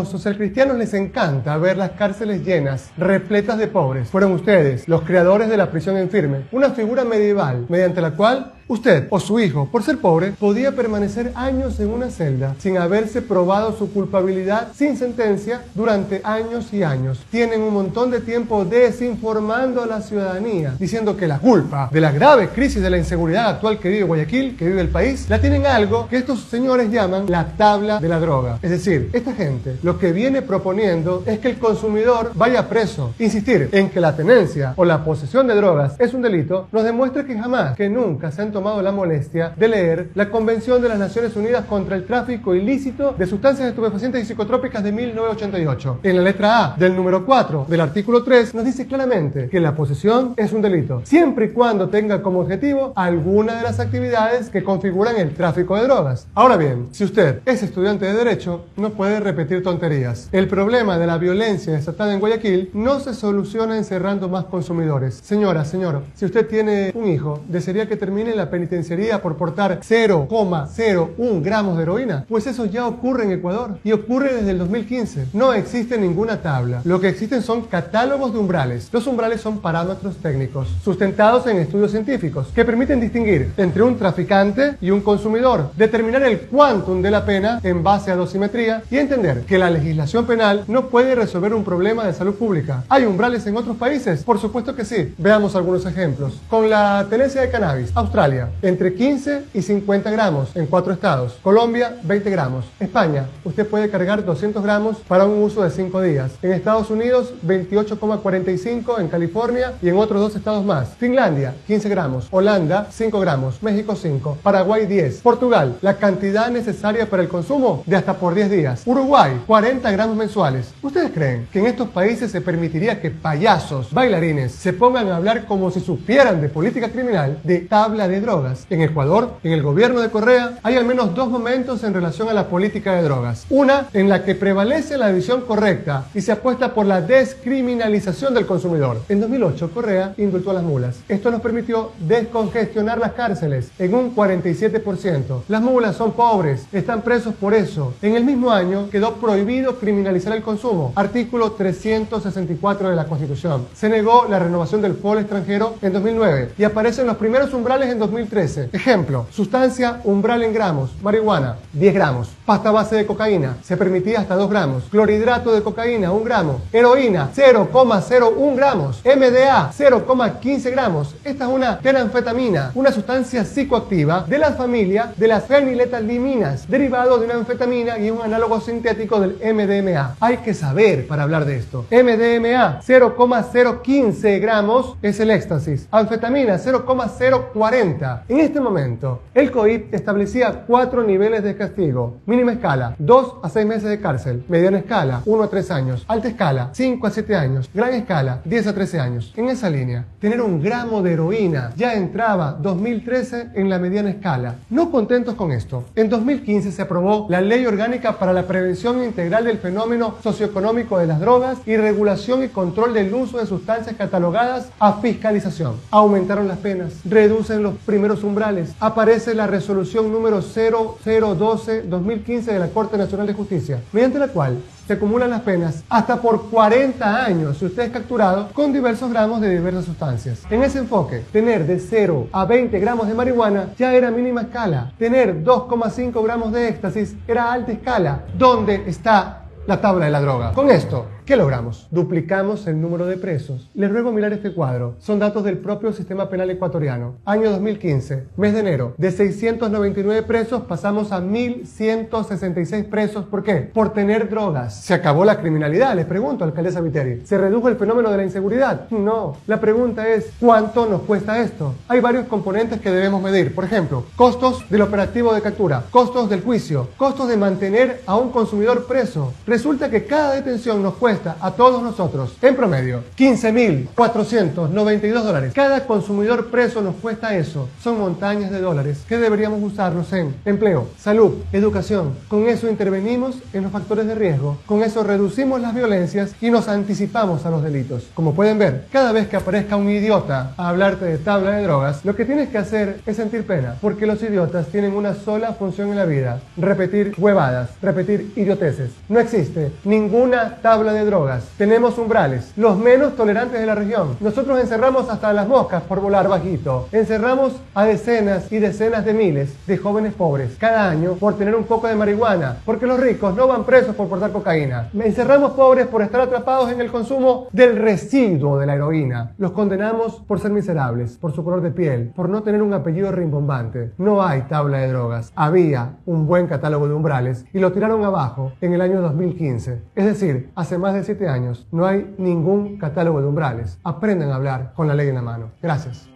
los socialcristianos les encanta ver las cárceles llenas, repletas de pobres. Fueron ustedes los creadores de la prisión en firme, una figura medieval mediante la cual usted o su hijo, por ser pobre, podía permanecer años en una celda sin haberse probado su culpabilidad sin sentencia durante años y años. Tienen un montón de tiempo desinformando a la ciudadanía, diciendo que la culpa de la grave crisis de la inseguridad actual que vive Guayaquil, que vive el país, la tienen algo que estos señores llaman la tabla de la droga. Es decir, esta gente lo que viene proponiendo es que el consumidor vaya preso. Insistir en que la tenencia o la posesión de drogas es un delito nos demuestra que jamás, que nunca se han tomado la molestia de leer la Convención de las Naciones Unidas contra el Tráfico Ilícito de Sustancias Estupefacientes y Psicotrópicas de 1988. En la letra A del número 4 del artículo 3 nos dice claramente que la posesión es un delito, siempre y cuando tenga como objetivo alguna de las actividades que configuran el tráfico de drogas. Ahora bien, si usted es estudiante de Derecho, no puede repetir tonterías. El problema de la violencia desatada en Guayaquil no se soluciona encerrando más consumidores. Señora, señor, si usted tiene un hijo, ¿desearía que termine la penitenciaría por portar 0,01 gramos de heroína? Pues eso ya ocurre en Ecuador y ocurre desde el 2015. No existe ninguna tabla. Lo que existen son catálogos de umbrales. Los umbrales son parámetros técnicos sustentados en estudios científicos que permiten distinguir entre un traficante y un consumidor, determinar el quantum de la pena en base a dosimetría y entender que la legislación penal no puede resolver un problema de salud pública. ¿Hay umbrales en otros países? Por supuesto que sí. Veamos algunos ejemplos. Con la tenencia de cannabis, Australia, entre 15 y 50 gramos en 4 estados. Colombia, 20 gramos. España, usted puede cargar 200 gramos para un uso de 5 días. En Estados Unidos, 28,45 en California y en otros 2 estados más. Finlandia, 15 gramos. Holanda, 5 gramos. México, 5. Paraguay, 10. Portugal, la cantidad necesaria para el consumo de hasta por 10 días. Uruguay, 40 gramos mensuales. ¿Ustedes creen que en estos países se permitiría que payasos, bailarines, se pongan a hablar como si supieran de política criminal, de tabla de drogas? En Ecuador, en el gobierno de Correa, hay al menos 2 momentos en relación a la política de drogas. Una en la que prevalece la visión correcta y se apuesta por la descriminalización del consumidor. En 2008, Correa indultó a las mulas. Esto nos permitió descongestionar las cárceles en un 47%. Las mulas son pobres, están presos por eso. En el mismo año quedó prohibido criminalizar el consumo. Artículo 364 de la Constitución. Se negó la renovación del FOL extranjero en 2009 y aparecen los primeros umbrales en 2013. Ejemplo, sustancia umbral en gramos, marihuana, 10 gramos. Pasta base de cocaína, se permitía hasta 2 gramos. Clorhidrato de cocaína, 1 gramo. Heroína, 0,01 gramos. MDA, 0,15 gramos. Esta es una teranfetamina, una sustancia psicoactiva de la familia de las feniletaliminas, derivado de una anfetamina y un análogo sintético del MDMA. Hay que saber para hablar de esto. MDMA, 0,015 gramos es el éxtasis. Anfetamina, 0,040. En este momento, el COIP establecía 4 niveles de castigo. Mínima escala, 2 a 6 meses de cárcel. Mediana escala, 1 a 3 años. Alta escala, 5 a 7 años. Gran escala, 10 a 13 años. En esa línea, tener 1 gramo de heroína ya entraba 2013 en la mediana escala. No contentos con esto, en 2015 se aprobó la Ley Orgánica para la Prevención Integral del Fenómeno Socioeconómico de las Drogas y Regulación y Control del Uso de Sustancias Catalogadas a Fiscalización. Aumentaron las penas, reducen los primeros umbrales. Aparece la resolución número 0012-2015 de la Corte Nacional de Justicia, mediante la cual se acumulan las penas hasta por 40 años si usted es capturado con diversos gramos de diversas sustancias. En ese enfoque, tener de 0 a 20 gramos de marihuana ya era mínima escala. Tener 2,5 gramos de éxtasis era alta escala. ¿Dónde está la tabla de la droga? Con esto, ¿qué logramos? Duplicamos el número de presos. Les ruego mirar este cuadro. Son datos del propio sistema penal ecuatoriano. Año 2015, mes de enero. De 699 presos pasamos a 1.166 presos. ¿Por qué? Por tener drogas. ¿Se acabó la criminalidad? Les pregunto, alcaldesa Viteri. ¿Se redujo el fenómeno de la inseguridad? No. La pregunta es, ¿cuánto nos cuesta esto? Hay varios componentes que debemos medir. Por ejemplo, costos del operativo de captura, costos del juicio, costos de mantener a un consumidor preso. Resulta que cada detención nos cuesta cuesta a todos nosotros, en promedio, $15.492. Cada consumidor preso nos cuesta eso. Son montañas de dólares que deberíamos usarlos en empleo, salud, educación. Con eso intervenimos en los factores de riesgo. Con eso reducimos las violencias y nos anticipamos a los delitos. Como pueden ver, cada vez que aparezca un idiota a hablarte de tabla de drogas, lo que tienes que hacer es sentir pena, porque los idiotas tienen una sola función en la vida: repetir huevadas, repetir idioteces. No existe ninguna tabla de drogas. Tenemos umbrales, los menos tolerantes de la región. Nosotros encerramos hasta las moscas por volar bajito. Encerramos a decenas y decenas de miles de jóvenes pobres cada año por tener un poco de marihuana, porque los ricos no van presos por portar cocaína. Encerramos pobres por estar atrapados en el consumo del residuo de la heroína. Los condenamos por ser miserables, por su color de piel, por no tener un apellido rimbombante. No hay tabla de drogas. Había un buen catálogo de umbrales y lo tiraron abajo en el año 2015. Es decir, hace más de 7 años no hay ningún catálogo de umbrales. Aprendan a hablar con la ley en la mano. Gracias.